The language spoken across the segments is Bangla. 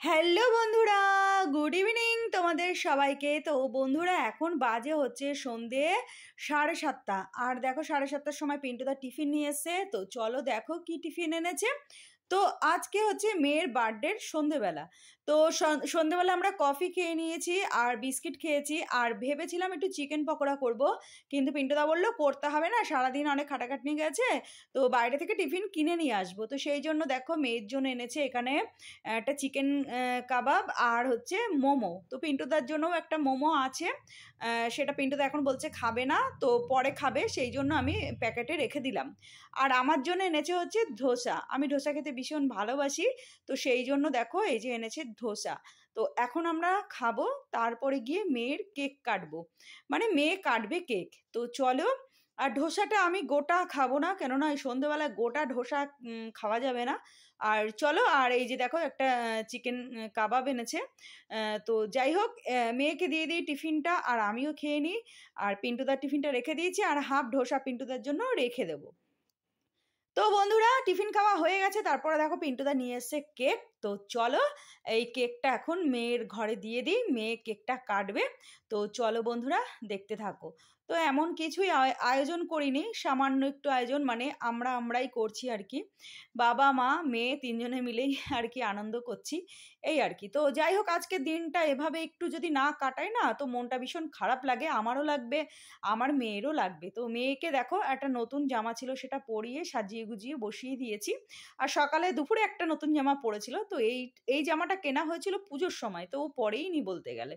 হ্যালো বন্ধুরা, গুড ইভিনিং তোমাদের সবাইকে। তো বন্ধুরা এখন বাজে হচ্ছে সন্ধে 7:30। আর দেখো 7:30টার সময় পিন্টুদা টিফিন নিয়ে এসছে। তো চলো দেখো কি টিফিন এনেছে। তো আজকে হচ্ছে মেয়ের বার্থডের সন্ধেবেলা। তো সন্ধেবেলা আমরা কফি খেয়ে নিয়েছি আর বিস্কিট খেয়েছি, আর ভেবেছিলাম একটু চিকেন পকোড়া করব, কিন্তু পিন্টুদা বললো করতে হবে না, সারাদিন অনেক খাটাখাটনি গেছে, তো বাইরে থেকে টিফিন কিনে নিয়ে আসবো। তো সেই জন্য দেখো মেয়ের জন্য এনেছে এখানে একটা চিকেন কাবাব আর হচ্ছে মোমো। তো পিন্টুদার জন্যও একটা মোমো আছে, সেটা পিন্টুদা এখন বলছে খাবে না, তো পরে খাবে, সেই জন্য আমি প্যাকেটে রেখে দিলাম। আর আমার জন্য এনেছে হচ্ছে ধোসা, আমি ধোসা খেতে ভীষণ ভালোবাসি, তো সেই জন্য দেখো এই যে এনেছে ধোসা। তো এখন আমরা খাবো, তারপরে গিয়ে মেয়ের কেক কাটবো, মানে মেয়ে কাটবে কেক। তো চলো। আর ধোসাটা আমি গোটা খাবো না, কেননা এই সন্ধ্যেবেলা গোটা ধোসা খাওয়া যাবে না। আর চলো, আর এই যে দেখো একটা চিকেন কাবাব এনেছে। তো যাই হোক, মেয়েকে দিয়ে দিই টিফিনটা আর আমিও খেয়ে নিই। আর পিন্টুদার টিফিনটা রেখে দিয়েছি, আর হাফ ধোসা পিন্টুদার জন্য রেখে দেবো। তো বন্ধুরা টিফিন খাওয়া হয়ে গেছে, তারপরে দেখো পিন্টুদা নিয়ে এসছে কেক। তো চলো এই কেকটা এখন মেয়ের ঘরে দিয়ে দিই, মেয়ে কেকটা কাটবে। তো চলো বন্ধুরা দেখতে থাকো। তো এমন কিছুই আয়োজন করিনি, সামান্য একটু আয়োজন, মানে আমরাই করছি আর কি, বাবা মা মেয়ে তিনজনে মিলেই আর কি আনন্দ করছি, এই আর কি। তো যাই হোক, আজকের দিনটা এভাবে একটু যদি না কাটাই না, তো মনটা ভীষণ খারাপ লাগে, আমারও লাগবে, আমার মেয়েরও লাগবে। তো মেয়েকে দেখো একটা নতুন জামা ছিল, সেটা পরিয়ে সাজিয়ে গুজিয়ে বসিয়ে দিয়েছি। আর সকালে দুপুরে একটা নতুন জামা পরেছিল, তো এই এই জামাটা কেনা হয়েছিল পুজোর সময়, তো ও পরেই নি বলতে গেলে।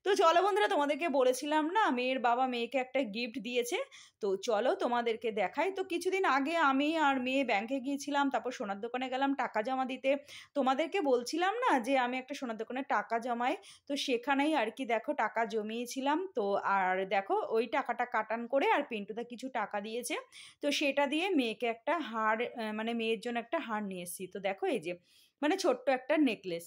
তো চলো বন্ধুরা, তোমাদেরকে বলেছিলাম না মেয়ের বাবা মেয়েকে একটা গিফট দিয়েছে, তো চলো তোমাদেরকে দেখাই। তো কিছুদিন আগে আমি আর মেয়ে ব্যাংকে গিয়েছিলাম, তারপর সোনার দোকানে গেলাম টাকা জমা দিতে। তোমাদেরকে বলছিলাম না যে আমি একটা সোনার দোকানে টাকা জমাই, তো সেখানেই আর কি দেখো টাকা জমিয়েছিলাম। তো আর দেখো ওই টাকাটা কাটান করে আর পিন্টুদা কিছু টাকা দিয়েছে, তো সেটা দিয়ে মেয়েকে একটা হার, মানে মেয়ের জন্য একটা হার নিয়ে এসেছি। তো দেখো এই যে, মানে ছোট্ট একটা নেকলেস,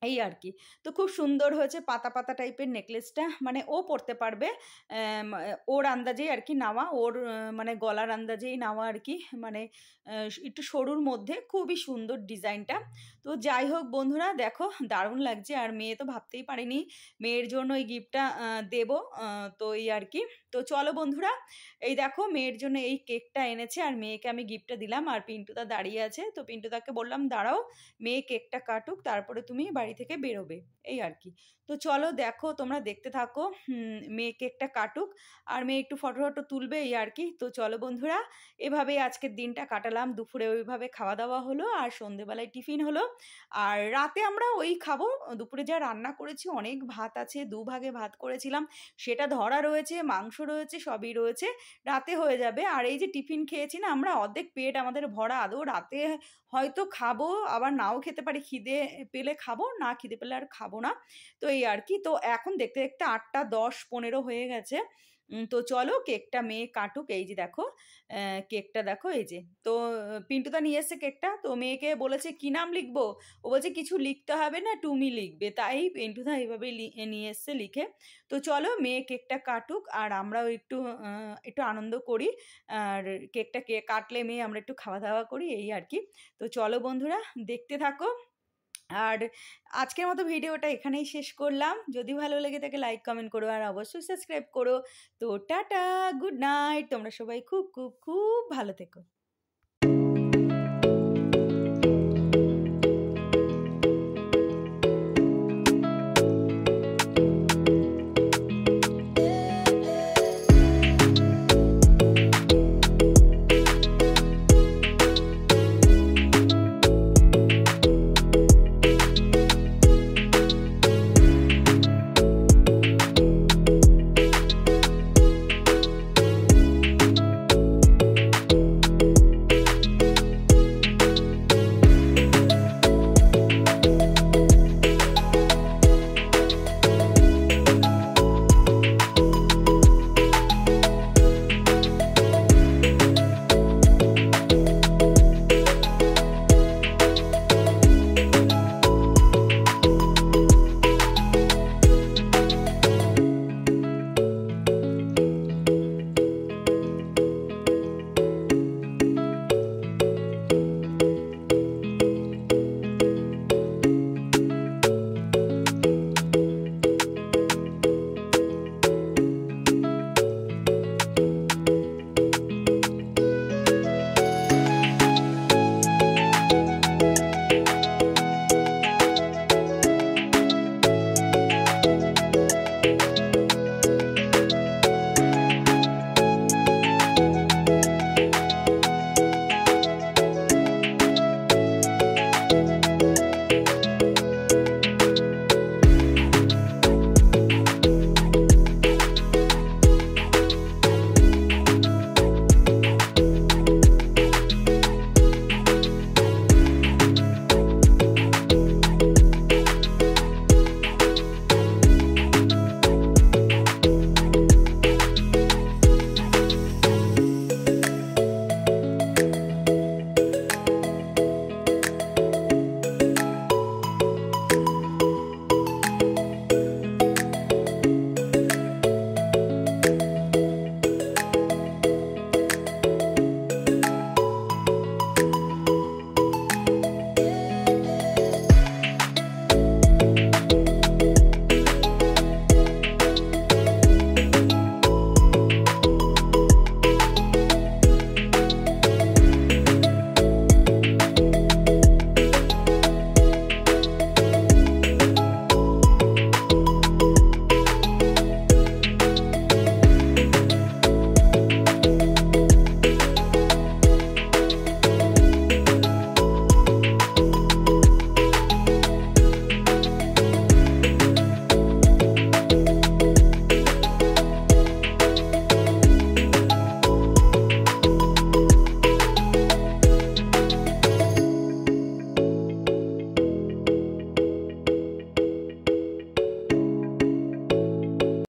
এই আর কি। তো খুব সুন্দর হয়েছে, পাতা পাতা টাইপের নেকলেসটা, মানে ও পরতে পারবে, ওর আন্দাজেই আর কি নেওয়া, ওর মানে গলার আন্দাজেই নেওয়া আর কি, মানে একটু সরুর মধ্যে, খুবই সুন্দর ডিজাইনটা। তো যাই হোক বন্ধুরা দেখো দারুণ লাগছে, আর মেয়ে তো ভাবতেই পারেনি মেয়ের জন্য এই গিফটটা দেব। তো এই আর কি। তো চলো বন্ধুরা, এই দেখো মেয়ের জন্য এই কেকটা এনেছে, আর মেয়েকে আমি গিফটটা দিলাম, আর পিন্টুদা দাঁড়িয়ে আছে। তো পিন্টুদাকে বললাম দাঁড়াও, মেয়ে কেকটা কাটুক, তারপরে তুমি বাড়ি থেকে বেরোবে, এই আর কি। তো চলো দেখো, তোমরা দেখতে থাকো, মেয়ে কেকটা কাটুক, আর মেয়ে একটু ফটো ফটো তুলবে, এই আর কি। তো চলো বন্ধুরা, এভাবেই আজকের দিনটা কাটালাম, দুপুরে ওইভাবে খাওয়া দাওয়া হলো, আর সন্ধেবেলায় টিফিন হলো, আর রাতে আমরা ওই খাবো। দুপুরে যা রান্না করেছি অনেক ভাত আছে, দুভাগে ভাত করেছিলাম, সেটা ধরা রয়েছে, মাংস রয়েছে, সবই রয়েছে, রাতে হয়ে যাবে। আর এই যে টিফিন খেয়েছি না আমরা, অর্ধেক পেট আমাদের ভরা, আদৌ রাতে হয়তো খাবো, আবার নাও খেতে পারি, খিদে পেলে খাবো, না খিদে পেলে আর খাবো না। তো এই আর কি। তো এখন দেখতে দেখতে 8টা 10-15 হয়ে গেছে। তো চলো কেকটা মেয়ে কাটুক, এই যে দেখো কেকটা দেখো, এই যে। তো পিন্টুদা নিয়ে এসছে কেকটা, তো মেয়েকে বলেছে কি নাম লিখবো, ও বলছে কিছু লিখতে হবে না, তুমি লিখবে, তাই পিন্টুদা এইভাবে নিয়ে এসছে লিখে। তো চলো মেয়ে কেকটা কাটুক, আর আমরাও একটু একটু আনন্দ করি, আর কেকটা কাটলে মেয়ে আমরা একটু খাওয়া দাওয়া করি, এই আর কি। তো চলো বন্ধুরা দেখতে থাকো। আর আজকের মতো ভিডিওটা এখানেই শেষ করলাম, যদি ভালো লেগে থাকে লাইক কমেন্ট করো, আর অবশ্যই সাবস্ক্রাইব করো। তো টাটা, গুড নাইট, তোমরা সবাই খুব খুব খুব ভালো থেকো।